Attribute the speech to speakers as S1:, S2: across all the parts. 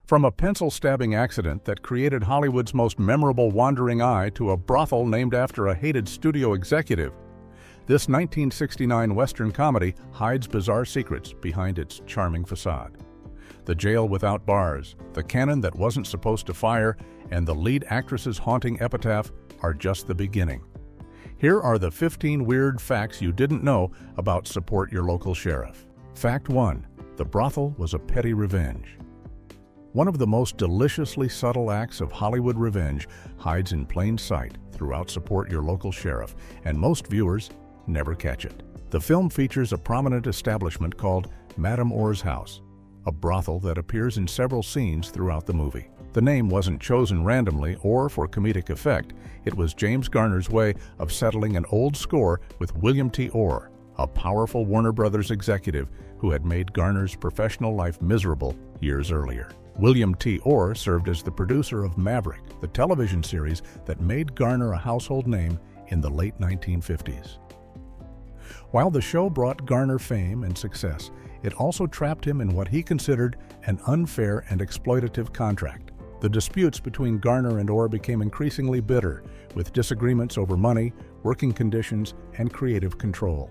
S1: From a pencil-stabbing accident that created Hollywood's most memorable wandering eye to a brothel named after a hated studio executive, this 1969 Western comedy hides bizarre secrets behind its charming facade. The jail without bars, the cannon that wasn't supposed to fire, and the lead actress's haunting epitaph are just the beginning. Here are the 15 weird facts you didn't know about Support Your Local Sheriff. Fact 1. The brothel was a petty revenge. One of the most deliciously subtle acts of Hollywood revenge hides in plain sight throughout Support Your Local Sheriff, and most viewers never catch it. The film features a prominent establishment called Madame Orr's House, a brothel that appears in several scenes throughout the movie. The name wasn't chosen randomly or for comedic effect. It was James Garner's way of settling an old score with William T. Orr, a powerful Warner Brothers executive who had made Garner's professional life miserable years earlier. William T. Orr served as the producer of Maverick, the television series that made Garner a household name in the late 1950s. While the show brought Garner fame and success, it also trapped him in what he considered an unfair and exploitative contract. The disputes between Garner and Orr became increasingly bitter, with disagreements over money, working conditions, and creative control.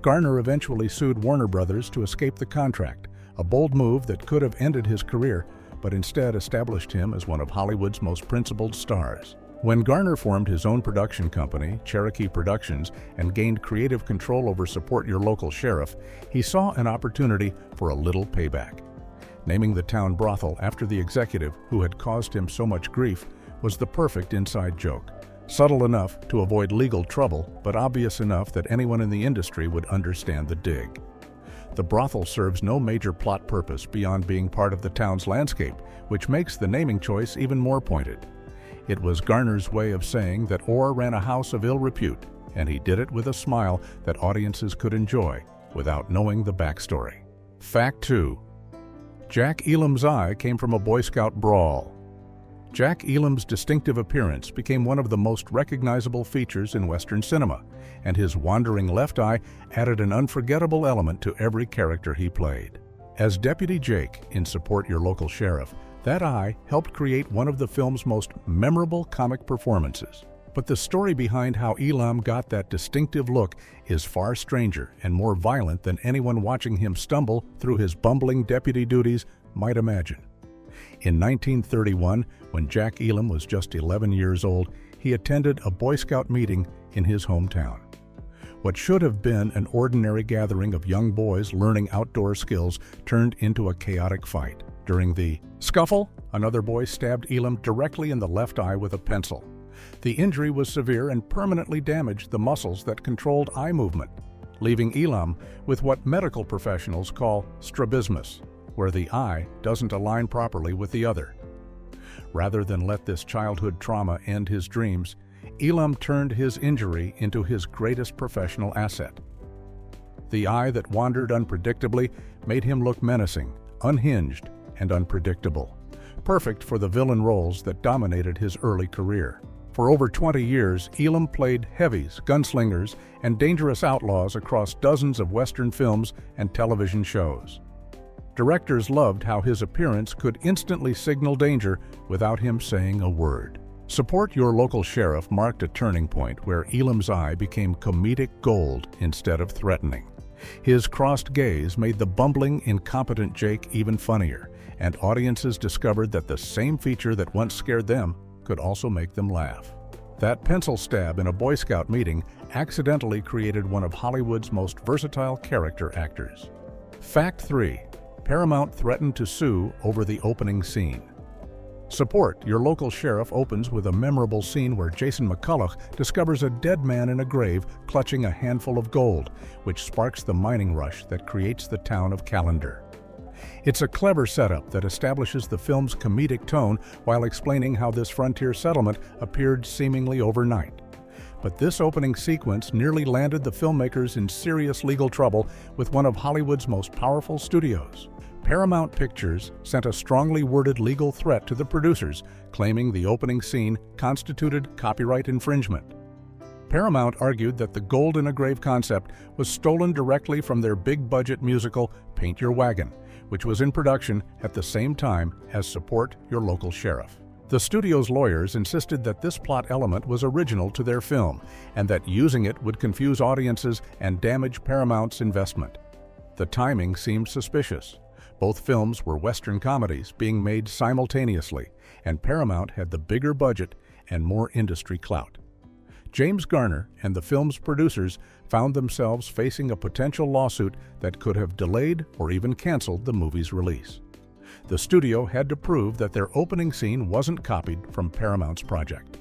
S1: Garner eventually sued Warner Brothers to escape the contract, a bold move that could have ended his career, but instead established him as one of Hollywood's most principled stars. When Garner formed his own production company, Cherokee Productions, and gained creative control over Support Your Local Sheriff, he saw an opportunity for a little payback. Naming the town brothel after the executive who had caused him so much grief was the perfect inside joke. Subtle enough to avoid legal trouble, but obvious enough that anyone in the industry would understand the dig. The brothel serves no major plot purpose beyond being part of the town's landscape, which makes the naming choice even more pointed. It was Garner's way of saying that Orr ran a house of ill repute, and he did it with a smile that audiences could enjoy without knowing the backstory. Fact 2. Jack Elam's eye came from a Boy Scout brawl. Jack Elam's distinctive appearance became one of the most recognizable features in Western cinema, and his wandering left eye added an unforgettable element to every character he played. As Deputy Jake in Support Your Local Sheriff, that eye helped create one of the film's most memorable comic performances. But the story behind how Elam got that distinctive look is far stranger and more violent than anyone watching him stumble through his bumbling deputy duties might imagine. In 1931, when Jack Elam was just 11 years old, he attended a Boy Scout meeting in his hometown. What should have been an ordinary gathering of young boys learning outdoor skills turned into a chaotic fight. During the scuffle, another boy stabbed Elam directly in the left eye with a pencil. The injury was severe and permanently damaged the muscles that controlled eye movement, leaving Elam with what medical professionals call strabismus, where the eye doesn't align properly with the other. Rather than let this childhood trauma end his dreams, Elam turned his injury into his greatest professional asset. The eye that wandered unpredictably made him look menacing, unhinged, and unpredictable, perfect for the villain roles that dominated his early career. For over 20 years, Elam played heavies, gunslingers, and dangerous outlaws across dozens of Western films and television shows. Directors loved how his appearance could instantly signal danger without him saying a word. Support Your Local Sheriff marked a turning point where Elam's eye became comedic gold instead of threatening. His crossed gaze made the bumbling, incompetent Jake even funnier, and audiences discovered that the same feature that once scared them could also make them laugh. That pencil stab in a Boy Scout meeting accidentally created one of Hollywood's most versatile character actors. Fact 3. Paramount threatened to sue over the opening scene. Support Your Local Sheriff opens with a memorable scene where Jason McCullough discovers a dead man in a grave clutching a handful of gold, which sparks the mining rush that creates the town of Callender. It's a clever setup that establishes the film's comedic tone while explaining how this frontier settlement appeared seemingly overnight. But this opening sequence nearly landed the filmmakers in serious legal trouble with one of Hollywood's most powerful studios. Paramount Pictures sent a strongly worded legal threat to the producers, claiming the opening scene constituted copyright infringement. Paramount argued that the gold in a grave concept was stolen directly from their big-budget musical Paint Your Wagon, which was in production at the same time as Support Your Local Sheriff. The studio's lawyers insisted that this plot element was original to their film and that using it would confuse audiences and damage Paramount's investment. The timing seemed suspicious. Both films were Western comedies being made simultaneously, and Paramount had the bigger budget and more industry clout. James Garner and the film's producers found themselves facing a potential lawsuit that could have delayed or even canceled the movie's release. The studio had to prove that their opening scene wasn't copied from Paramount's project.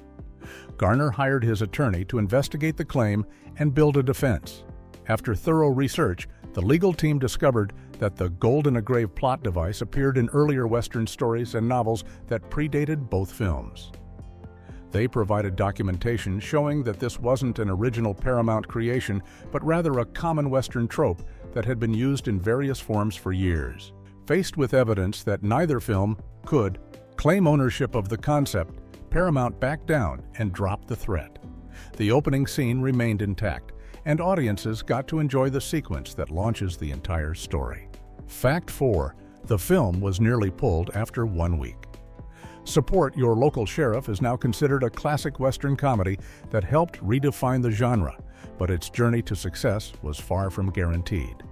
S1: Garner hired his attorney to investigate the claim and build a defense. After thorough research, the legal team discovered that the gold in a grave plot device appeared in earlier Western stories and novels that predated both films. They provided documentation showing that this wasn't an original Paramount creation, but rather a common Western trope that had been used in various forms for years. Faced with evidence that neither film could claim ownership of the concept, Paramount backed down and dropped the threat. The opening scene remained intact, and audiences got to enjoy the sequence that launches the entire story. Fact 4. The film was nearly pulled after 1 week. Support Your Local Sheriff is now considered a classic Western comedy that helped redefine the genre, but its journey to success was far from guaranteed.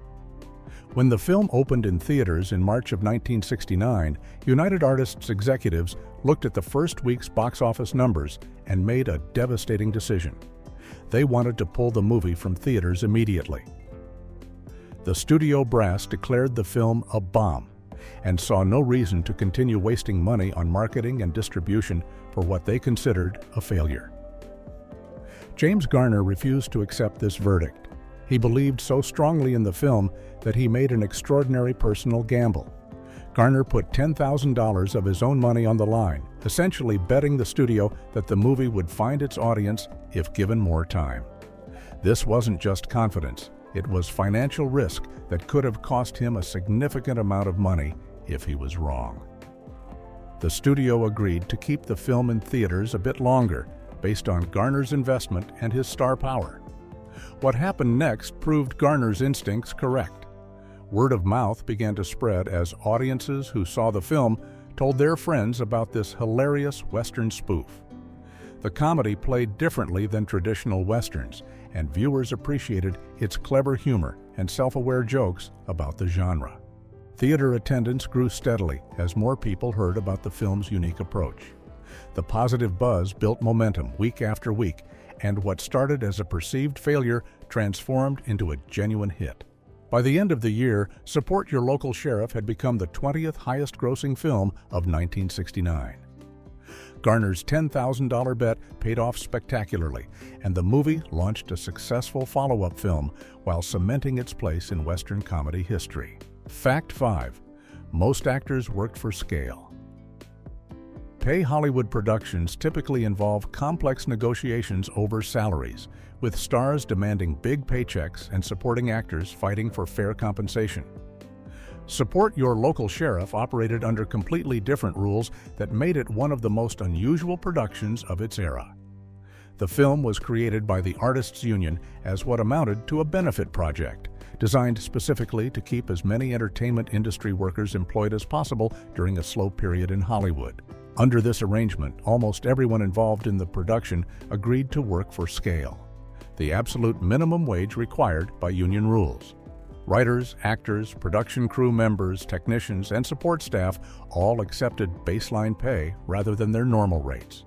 S1: When the film opened in theaters in March of 1969, United Artists executives looked at the first week's box office numbers and made a devastating decision. They wanted to pull the movie from theaters immediately. The studio brass declared the film a bomb and saw no reason to continue wasting money on marketing and distribution for what they considered a failure. James Garner refused to accept this verdict. He believed so strongly in the film that he made an extraordinary personal gamble. Garner put $10,000 of his own money on the line, essentially betting the studio that the movie would find its audience if given more time. This wasn't just confidence, it was financial risk that could have cost him a significant amount of money if he was wrong. The studio agreed to keep the film in theaters a bit longer, based on Garner's investment and his star power. What happened next proved Garner's instincts correct. Word of mouth began to spread as audiences who saw the film told their friends about this hilarious Western spoof. The comedy played differently than traditional Westerns, and viewers appreciated its clever humor and self-aware jokes about the genre. Theater attendance grew steadily as more people heard about the film's unique approach. The positive buzz built momentum week after week, and what started as a perceived failure transformed into a genuine hit. By the end of the year, Support Your Local Sheriff had become the 20th highest-grossing film of 1969. Garner's $10,000 bet paid off spectacularly, and the movie launched a successful follow-up film while cementing its place in Western comedy history. Fact 5. Most actors worked for scale. Pay Hollywood productions typically involve complex negotiations over salaries, with stars demanding big paychecks and supporting actors fighting for fair compensation. Support Your Local Sheriff operated under completely different rules that made it one of the most unusual productions of its era. The film was created by the Artists Union as what amounted to a benefit project, designed specifically to keep as many entertainment industry workers employed as possible during a slow period in Hollywood. Under this arrangement, almost everyone involved in the production agreed to work for scale, the absolute minimum wage required by union rules. Writers, actors, production crew members, technicians, and support staff all accepted baseline pay rather than their normal rates.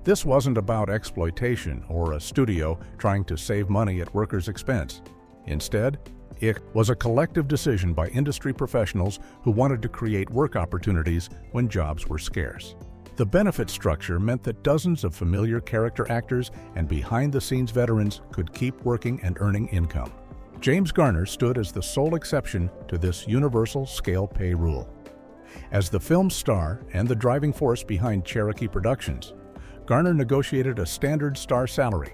S1: This wasn't about exploitation or a studio trying to save money at workers' expense. Instead, it was a collective decision by industry professionals who wanted to create work opportunities when jobs were scarce. The benefit structure meant that dozens of familiar character actors and behind-the-scenes veterans could keep working and earning income. James Garner stood as the sole exception to this universal scale pay rule. As the film's star and the driving force behind Cherokee Productions, Garner negotiated a standard star salary.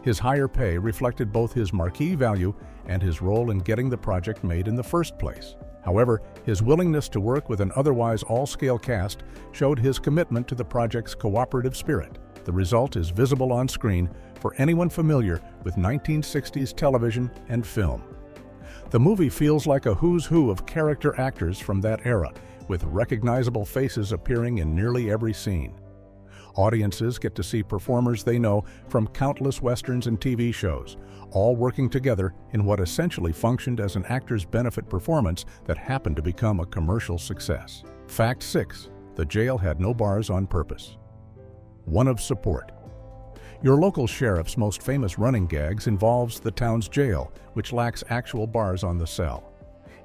S1: His higher pay reflected both his marquee value and his role in getting the project made in the first place. However, his willingness to work with an otherwise all-scale cast showed his commitment to the project's cooperative spirit. The result is visible on screen for anyone familiar with 1960s television and film. The movie feels like a who's who of character actors from that era, with recognizable faces appearing in nearly every scene. Audiences get to see performers they know from countless westerns and TV shows, all working together in what essentially functioned as an actor's benefit performance that happened to become a commercial success. Fact 6. The jail had no bars on purpose. One of support. Your local sheriff's most famous running gags involves the town's jail, which lacks actual bars on the cell.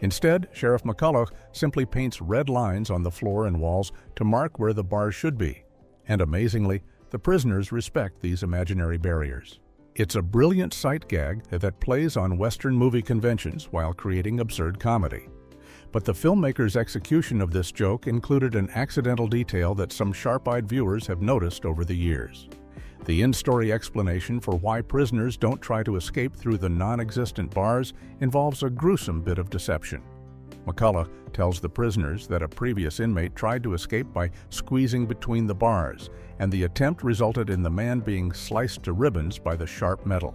S1: Instead, Sheriff McCulloch simply paints red lines on the floor and walls to mark where the bars should be. And amazingly, the prisoners respect these imaginary barriers. It's a brilliant sight gag that plays on Western movie conventions while creating absurd comedy. But the filmmaker's execution of this joke included an accidental detail that some sharp-eyed viewers have noticed over the years. The in-story explanation for why prisoners don't try to escape through the non-existent bars involves a gruesome bit of deception. McCulloch tells the prisoners that a previous inmate tried to escape by squeezing between the bars, and the attempt resulted in the man being sliced to ribbons by the sharp metal.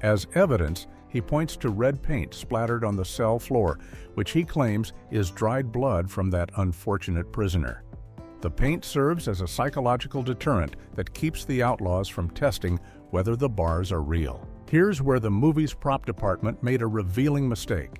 S1: As evidence, he points to red paint splattered on the cell floor, which he claims is dried blood from that unfortunate prisoner. The paint serves as a psychological deterrent that keeps the outlaws from testing whether the bars are real. Here's where the movie's prop department made a revealing mistake.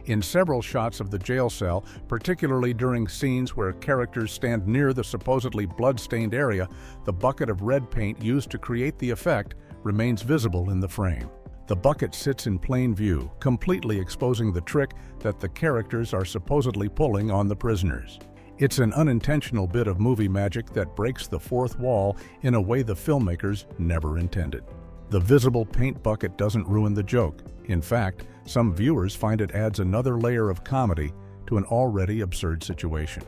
S1: In several shots of the jail cell, particularly during scenes where characters stand near the supposedly blood-stained area, the bucket of red paint used to create the effect remains visible in the frame. The bucket sits in plain view, completely exposing the trick that the characters are supposedly pulling on the prisoners. It's an unintentional bit of movie magic that breaks the fourth wall in a way the filmmakers never intended. The visible paint bucket doesn't ruin the joke. In fact, some viewers find it adds another layer of comedy to an already absurd situation.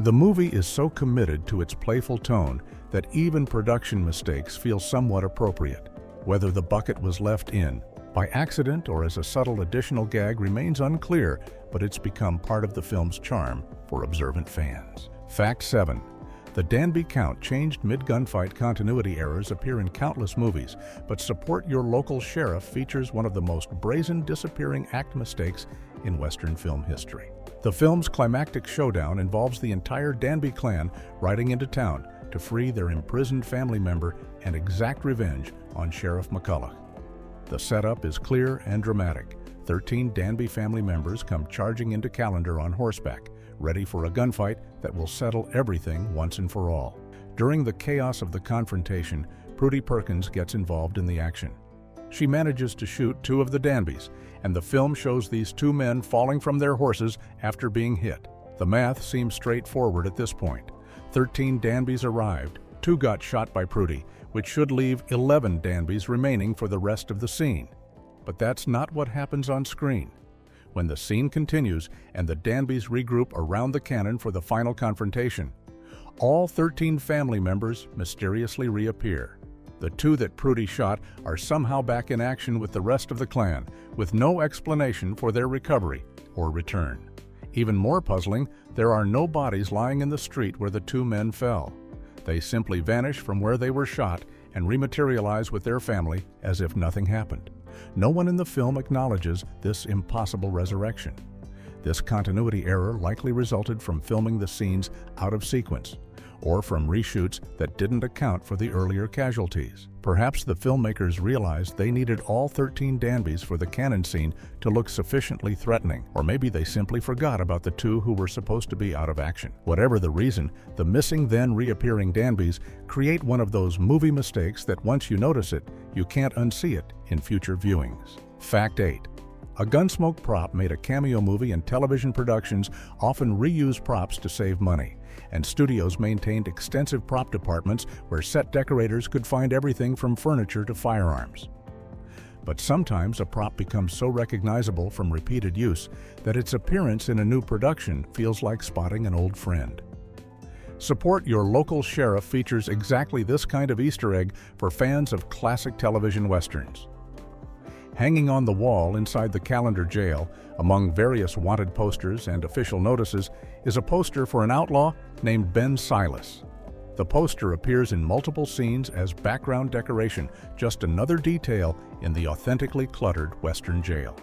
S1: The movie is so committed to its playful tone that even production mistakes feel somewhat appropriate. Whether the bucket was left in by accident or as a subtle additional gag remains unclear, but it's become part of the film's charm for observant fans. Fact 7. The Danby count changed mid-gunfight continuity errors appear in countless movies, but Support Your Local Sheriff features one of the most brazen disappearing act mistakes in Western film history. The film's climactic showdown involves the entire Danby clan riding into town to free their imprisoned family member and exact revenge on Sheriff McCulloch. The setup is clear and dramatic. 13 Danby family members come charging into Callender on horseback, ready for a gunfight that will settle everything once and for all. During the chaos of the confrontation, Prudy Perkins gets involved in the action. She manages to shoot 2 of the Danbys, and the film shows these 2 men falling from their horses after being hit. The math seems straightforward at this point. 13 Danbys arrived, 2 got shot by Prudy, which should leave 11 Danbys remaining for the rest of the scene. But that's not what happens on screen. When the scene continues and the Danbys regroup around the cannon for the final confrontation, all 13 family members mysteriously reappear. The 2 that Prudy shot are somehow back in action with the rest of the clan, with no explanation for their recovery or return. Even more puzzling, there are no bodies lying in the street where the 2 men fell. They simply vanish from where they were shot and rematerialize with their family as if nothing happened. No one in the film acknowledges this impossible resurrection. This continuity error likely resulted from filming the scenes out of sequence, or from reshoots that didn't account for the earlier casualties. Perhaps the filmmakers realized they needed all 13 Danbys for the cannon scene to look sufficiently threatening, or maybe they simply forgot about the 2 who were supposed to be out of action. Whatever the reason, the missing then reappearing Danbys create one of those movie mistakes that once you notice it, you can't unsee it in future viewings. Fact 8. A Gunsmoke prop made a cameo movie, and television productions often reuse props to save money, and studios maintained extensive prop departments where set decorators could find everything from furniture to firearms. But sometimes a prop becomes so recognizable from repeated use that its appearance in a new production feels like spotting an old friend. Support Your Local Sheriff features exactly this kind of Easter egg for fans of classic television westerns. Hanging on the wall inside the Callender jail, among various wanted posters and official notices, is a poster for an outlaw named Ben Silas. The poster appears in multiple scenes as background decoration, just another detail in the authentically cluttered Western jail.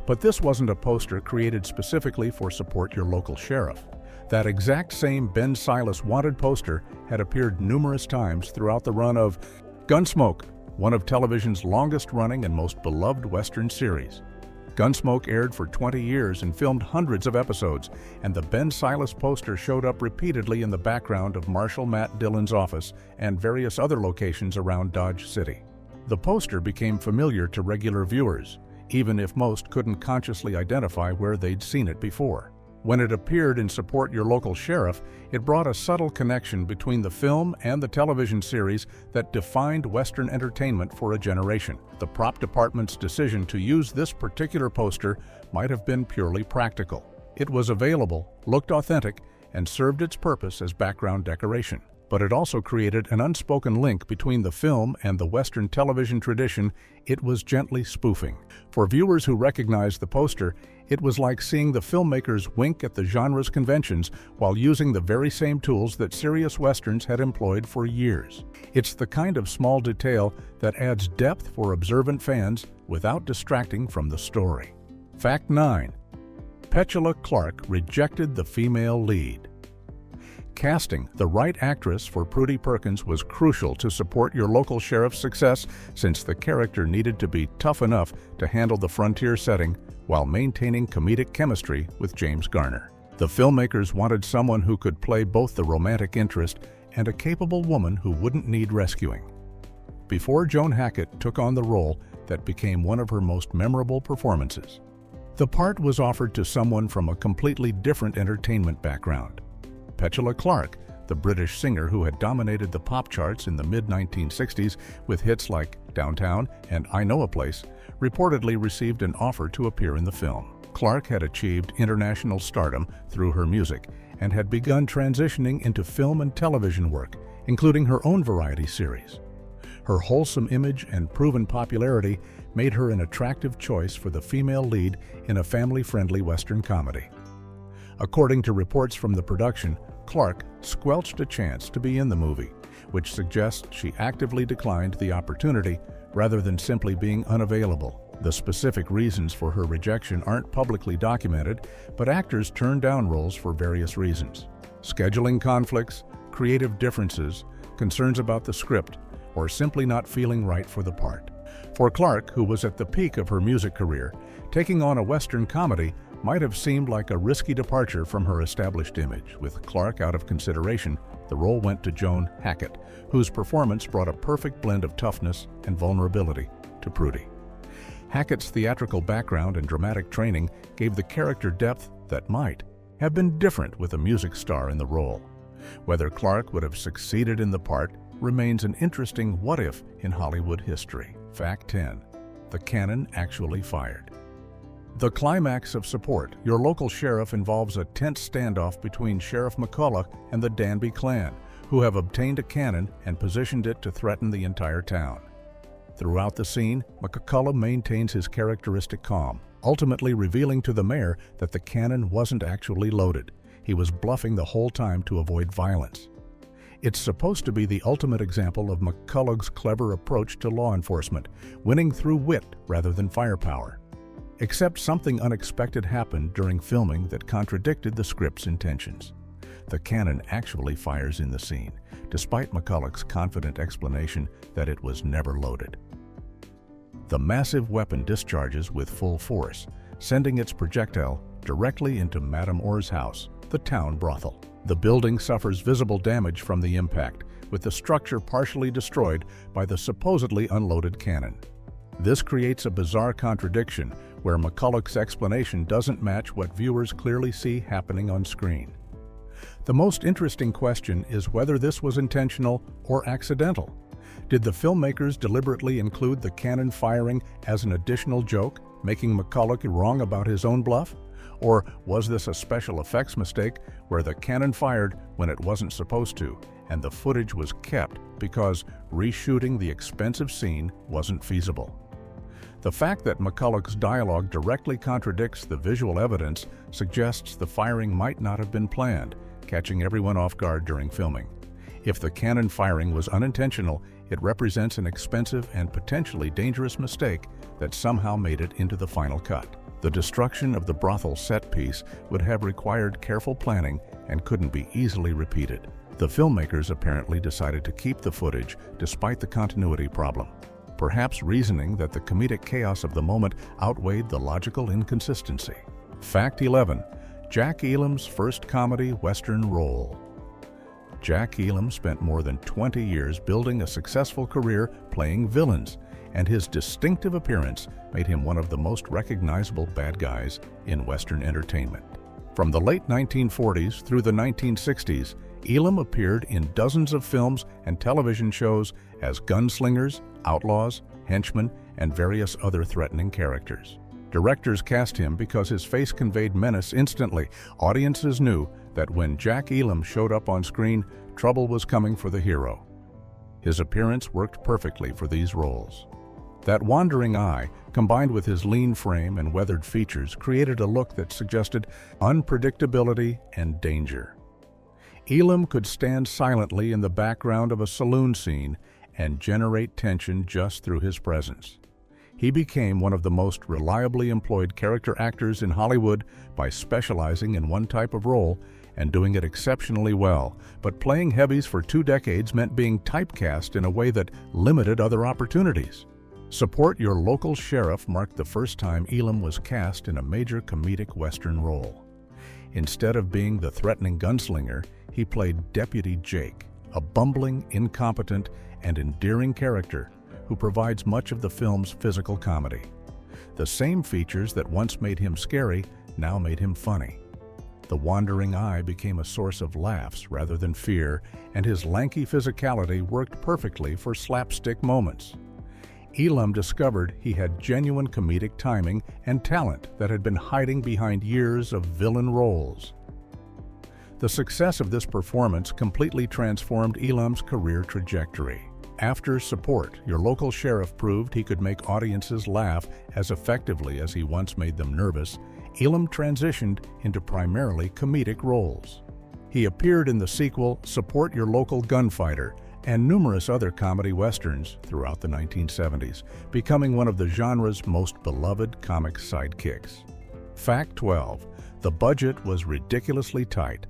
S1: But this wasn't a poster created specifically for Support Your Local Sheriff. That exact same Ben Silas wanted poster had appeared numerous times throughout the run of Gunsmoke, one of television's longest-running and most beloved Western series. Gunsmoke aired for 20 years and filmed hundreds of episodes, and the Ben Silas poster showed up repeatedly in the background of Marshal Matt Dillon's office and various other locations around Dodge City. The poster became familiar to regular viewers, even if most couldn't consciously identify where they'd seen it before. When it appeared in Support Your Local Sheriff, it brought a subtle connection between the film and the television series that defined Western entertainment for a generation. The prop department's decision to use this particular poster might have been purely practical. It was available, looked authentic, and served its purpose as background decoration. But it also created an unspoken link between the film and the Western television tradition it was gently spoofing. For viewers who recognized the poster, it was like seeing the filmmakers wink at the genre's conventions while using the very same tools that serious Westerns had employed for years. It's the kind of small detail that adds depth for observant fans without distracting from the story. Fact 9. Petula Clark rejected the female lead. Casting the right actress for Prudy Perkins was crucial to Support Your Local Sheriff's success, since the character needed to be tough enough to handle the frontier setting while maintaining comedic chemistry with James Garner. The filmmakers wanted someone who could play both the romantic interest and a capable woman who wouldn't need rescuing. Before Joan Hackett took on the role that became one of her most memorable performances, the part was offered to someone from a completely different entertainment background. Petula Clark, the British singer who had dominated the pop charts in the mid-1960s with hits like Downtown and I Know a Place, reportedly received an offer to appear in the film. Clark had achieved international stardom through her music and had begun transitioning into film and television work, including her own variety series. Her wholesome image and proven popularity made her an attractive choice for the female lead in a family-friendly Western comedy. According to reports from the production, Clark squelched a chance to be in the movie, which suggests she actively declined the opportunity rather than simply being unavailable. The specific reasons for her rejection aren't publicly documented, but actors turn down roles for various reasons: scheduling conflicts, creative differences, concerns about the script, or simply not feeling right for the part. For Clark, who was at the peak of her music career, taking on a Western comedy might have seemed like a risky departure from her established image. With Clark out of consideration, the role went to Joan Hackett, whose performance brought a perfect blend of toughness and vulnerability to Prudy. Hackett's theatrical background and dramatic training gave the character depth that might have been different with a music star in the role. Whether Clark would have succeeded in the part remains an interesting what-if in Hollywood history. Fact 10. The cannon actually fired. The climax of Support Your Local Sheriff involves a tense standoff between Sheriff McCulloch and the Danby clan, who have obtained a cannon and positioned it to threaten the entire town. Throughout the scene, McCulloch maintains his characteristic calm, ultimately revealing to the mayor that the cannon wasn't actually loaded. He was bluffing the whole time to avoid violence. It's supposed to be the ultimate example of McCulloch's clever approach to law enforcement, winning through wit rather than firepower. Except something unexpected happened during filming that contradicted the script's intentions. The cannon actually fires in the scene, despite McCulloch's confident explanation that it was never loaded. The massive weapon discharges with full force, sending its projectile directly into Madame Orr's house, the town brothel. The building suffers visible damage from the impact, with the structure partially destroyed by the supposedly unloaded cannon. This creates a bizarre contradiction where McCulloch's explanation doesn't match what viewers clearly see happening on screen. The most interesting question is whether this was intentional or accidental. Did the filmmakers deliberately include the cannon firing as an additional joke, making McCulloch wrong about his own bluff? Or was this a special effects mistake where the cannon fired when it wasn't supposed to, and the footage was kept because reshooting the expensive scene wasn't feasible? The fact that McCulloch's dialogue directly contradicts the visual evidence suggests the firing might not have been planned, catching everyone off guard during filming. If the cannon firing was unintentional, it represents an expensive and potentially dangerous mistake that somehow made it into the final cut. The destruction of the brothel set piece would have required careful planning and couldn't be easily repeated. The filmmakers apparently decided to keep the footage despite the continuity problem, perhaps reasoning that the comedic chaos of the moment outweighed the logical inconsistency. Fact 11. Jack Elam's first comedy Western role. Jack Elam spent more than 20 years building a successful career playing villains, and his distinctive appearance made him one of the most recognizable bad guys in Western entertainment. From the late 1940s through the 1960s, Elam appeared in dozens of films and television shows as gunslingers, outlaws, henchmen, and various other threatening characters. Directors cast him because his face conveyed menace instantly. Audiences knew that when Jack Elam showed up on screen, trouble was coming for the hero. His appearance worked perfectly for these roles. That wandering eye, combined with his lean frame and weathered features, created a look that suggested unpredictability and danger. Elam could stand silently in the background of a saloon scene and generate tension just through his presence. He became one of the most reliably employed character actors in Hollywood by specializing in one type of role and doing it exceptionally well, but playing heavies for 2 decades meant being typecast in a way that limited other opportunities. Support Your Local Sheriff marked the first time Elam was cast in a major comedic Western role. Instead of being the threatening gunslinger, he played Deputy Jake, a bumbling, incompetent, and endearing character who provides much of the film's physical comedy. The same features that once made him scary now made him funny. The wandering eye became a source of laughs rather than fear, and his lanky physicality worked perfectly for slapstick moments. Elam discovered he had genuine comedic timing and talent that had been hiding behind years of villain roles. The success of this performance completely transformed Elam's career trajectory. After Support Your Local Sheriff proved he could make audiences laugh as effectively as he once made them nervous, Elam transitioned into primarily comedic roles. He appeared in the sequel Support Your Local Gunfighter and numerous other comedy westerns throughout the 1970s, becoming one of the genre's most beloved comic sidekicks. Fact 12. The budget was ridiculously tight.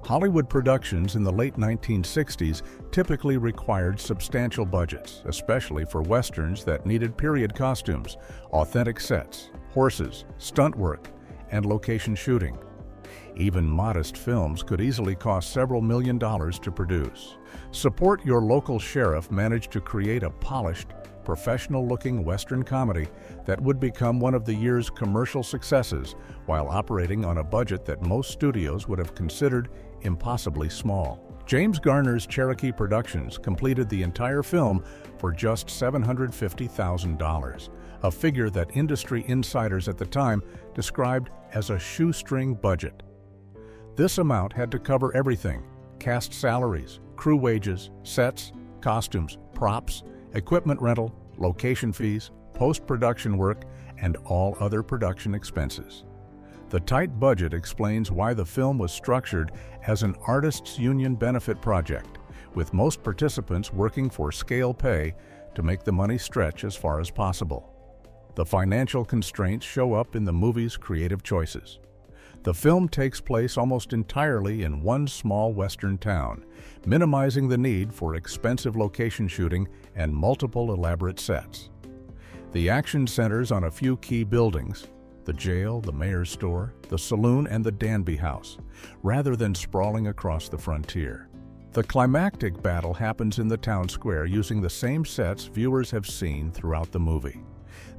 S1: Hollywood productions in the late 1960s typically required substantial budgets, especially for westerns that needed period costumes, authentic sets, horses, stunt work, and location shooting. Even modest films could easily cost several $1 million to produce. Support Your Local Sheriff managed to create a polished, professional-looking Western comedy that would become one of the year's commercial successes while operating on a budget that most studios would have considered impossibly small. James Garner's Cherokee Productions completed the entire film for just $750,000, a figure that industry insiders at the time described as a shoestring budget. This amount had to cover everything: cast salaries, crew wages, sets, costumes, props, equipment rental, location fees, post-production work, and all other production expenses. The tight budget explains why the film was structured as an artists' union benefit project, with most participants working for scale pay to make the money stretch as far as possible. The financial constraints show up in the movie's creative choices. The film takes place almost entirely in one small western town, minimizing the need for expensive location shooting and multiple elaborate sets. The action centers on a few key buildings: the jail, the mayor's store, the saloon, and the Danby House, rather than sprawling across the frontier. The climactic battle happens in the town square using the same sets viewers have seen throughout the movie.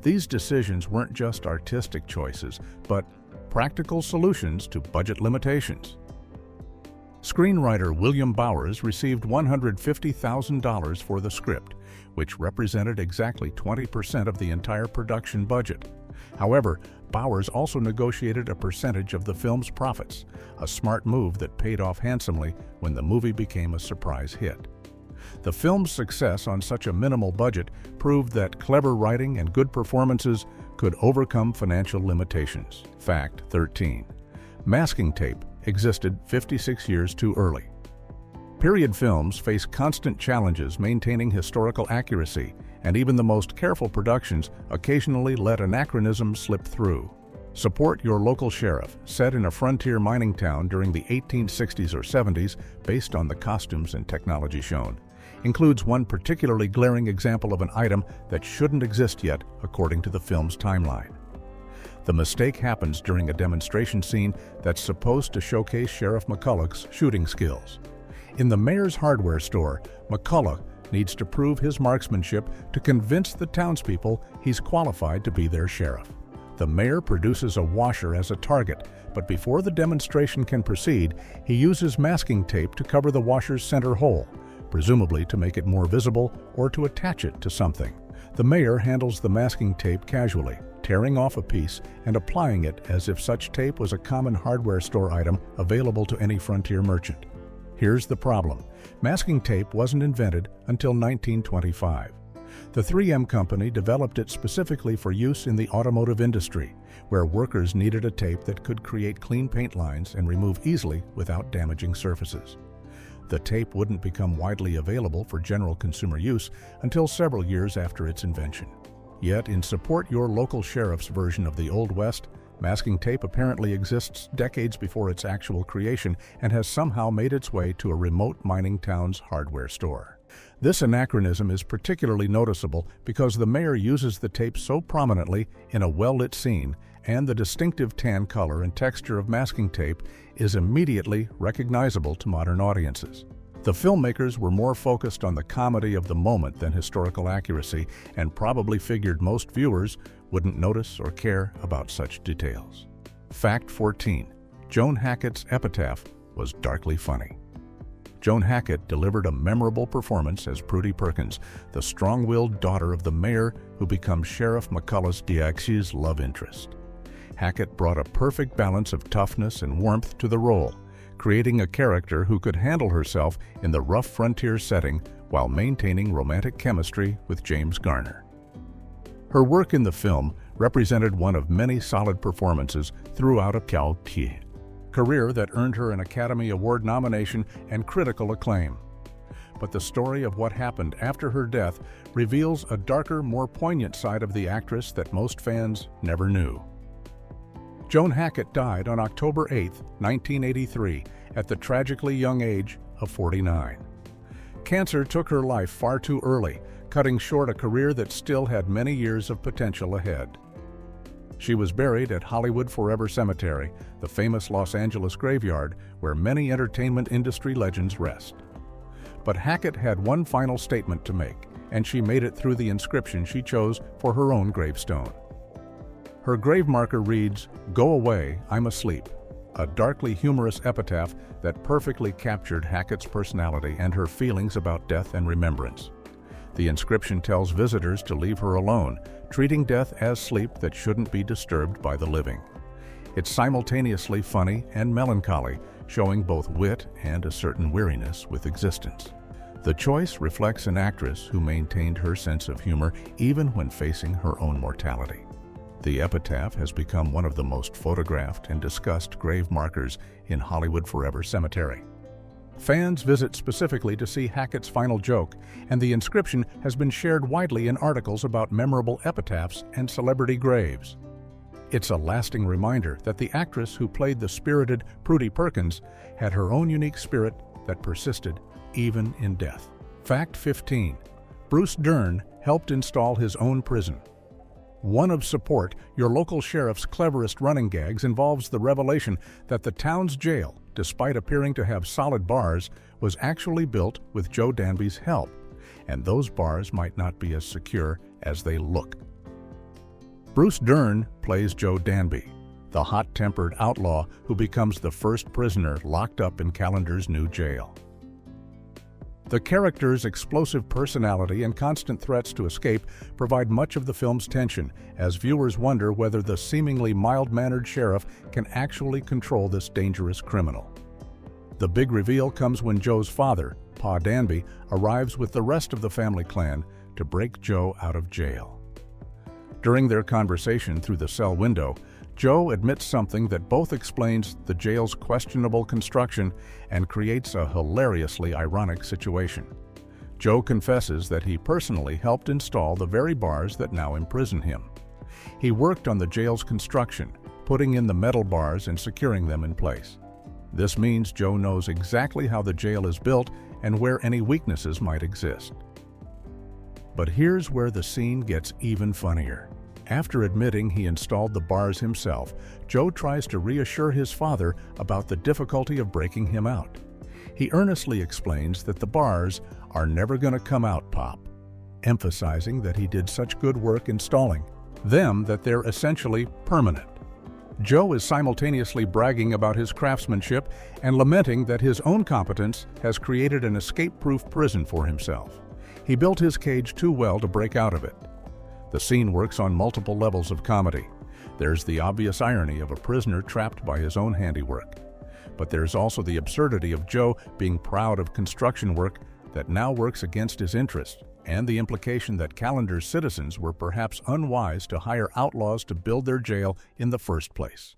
S1: These decisions weren't just artistic choices, but practical solutions to budget limitations. Screenwriter William Bowers received $150,000 for the script, which represented exactly 20% of the entire production budget. However, Bowers also negotiated a percentage of the film's profits, a smart move that paid off handsomely when the movie became a surprise hit. The film's success on such a minimal budget proved that clever writing and good performances could overcome financial limitations. Fact 13. Masking tape existed 56 years too early. Period films face constant challenges maintaining historical accuracy and even the most careful productions occasionally let anachronisms slip through. Support Your Local Sheriff, set in a frontier mining town during the 1860s or 70s based on the costumes and technology shown, includes one particularly glaring example of an item that shouldn't exist yet according to the film's timeline. The mistake happens during a demonstration scene that's supposed to showcase Sheriff McCulloch's shooting skills. In the mayor's hardware store, McCulloch needs to prove his marksmanship to convince the townspeople he's qualified to be their sheriff. The mayor produces a washer as a target, but before the demonstration can proceed, he uses masking tape to cover the washer's center hole, presumably to make it more visible or to attach it to something. The mayor handles the masking tape casually, tearing off a piece and applying it as if such tape was a common hardware store item available to any frontier merchant. Here's the problem. Masking tape wasn't invented until 1925. The 3M company developed it specifically for use in the automotive industry, where workers needed a tape that could create clean paint lines and remove easily without damaging surfaces. The tape wouldn't become widely available for general consumer use until several years after its invention. Yet, in Support Your Local Sheriff's version of the Old West, masking tape apparently exists decades before its actual creation and has somehow made its way to a remote mining town's hardware store. This anachronism is particularly noticeable because the mayor uses the tape so prominently in a well-lit scene, and the distinctive tan color and texture of masking tape is immediately recognizable to modern audiences. The filmmakers were more focused on the comedy of the moment than historical accuracy, and probably figured most viewers wouldn't notice or care about such details. Fact 14. Joan Hackett's epitaph was darkly funny. Joan Hackett delivered a memorable performance as Prudy Perkins, the strong-willed daughter of the mayor who becomes Sheriff McCulloch Diax's love interest. Hackett brought a perfect balance of toughness and warmth to the role, creating a character who could handle herself in the rough frontier setting while maintaining romantic chemistry with James Garner. Her work in the film represented one of many solid performances throughout a career that earned her an Academy Award nomination and critical acclaim. But the story of what happened after her death reveals a darker, more poignant side of the actress that most fans never knew. Joan Hackett died on October 8, 1983, at the tragically young age of 49. Cancer took her life far too early, cutting short a career that still had many years of potential ahead. She was buried at Hollywood Forever Cemetery, the famous Los Angeles graveyard where many entertainment industry legends rest. But Hackett had one final statement to make, and she made it through the inscription she chose for her own gravestone. Her grave marker reads, "Go away, I'm asleep," a darkly humorous epitaph that perfectly captured Hackett's personality and her feelings about death and remembrance. The inscription tells visitors to leave her alone, treating death as sleep that shouldn't be disturbed by the living. It's simultaneously funny and melancholy, showing both wit and a certain weariness with existence. The choice reflects an actress who maintained her sense of humor even when facing her own mortality. The epitaph has become one of the most photographed and discussed grave markers in Hollywood Forever Cemetery. Fans visit specifically to see Hackett's final joke, and the inscription has been shared widely in articles about memorable epitaphs and celebrity graves. It's a lasting reminder that the actress who played the spirited Prudy Perkins had her own unique spirit that persisted even in death. Fact 15. Bruce Dern helped install his own prison. One of Support Your Local Sheriff's cleverest running gags involves the revelation that the town's jail, despite appearing to have solid bars, was actually built with Joe Danby's help, and those bars might not be as secure as they look. Bruce Dern plays Joe Danby, the hot-tempered outlaw who becomes the first prisoner locked up in Callender's new jail. The character's explosive personality and constant threats to escape provide much of the film's tension, as viewers wonder whether the seemingly mild-mannered sheriff can actually control this dangerous criminal. The big reveal comes when Joe's father, Pa Danby, arrives with the rest of the family clan to break Joe out of jail. During their conversation through the cell window, Joe admits something that both explains the jail's questionable construction and creates a hilariously ironic situation. Joe confesses that he personally helped install the very bars that now imprison him. He worked on the jail's construction, putting in the metal bars and securing them in place. This means Joe knows exactly how the jail is built and where any weaknesses might exist. But here's where the scene gets even funnier. After admitting he installed the bars himself, Joe tries to reassure his father about the difficulty of breaking him out. He earnestly explains that the bars are never going to come out, Pop, emphasizing that he did such good work installing them that they're essentially permanent. Joe is simultaneously bragging about his craftsmanship and lamenting that his own competence has created an escape-proof prison for himself. He built his cage too well to break out of it. The scene works on multiple levels of comedy. There's the obvious irony of a prisoner trapped by his own handiwork. But there's also the absurdity of Joe being proud of construction work that now works against his interest, and the implication that Callender's citizens were perhaps unwise to hire outlaws to build their jail in the first place.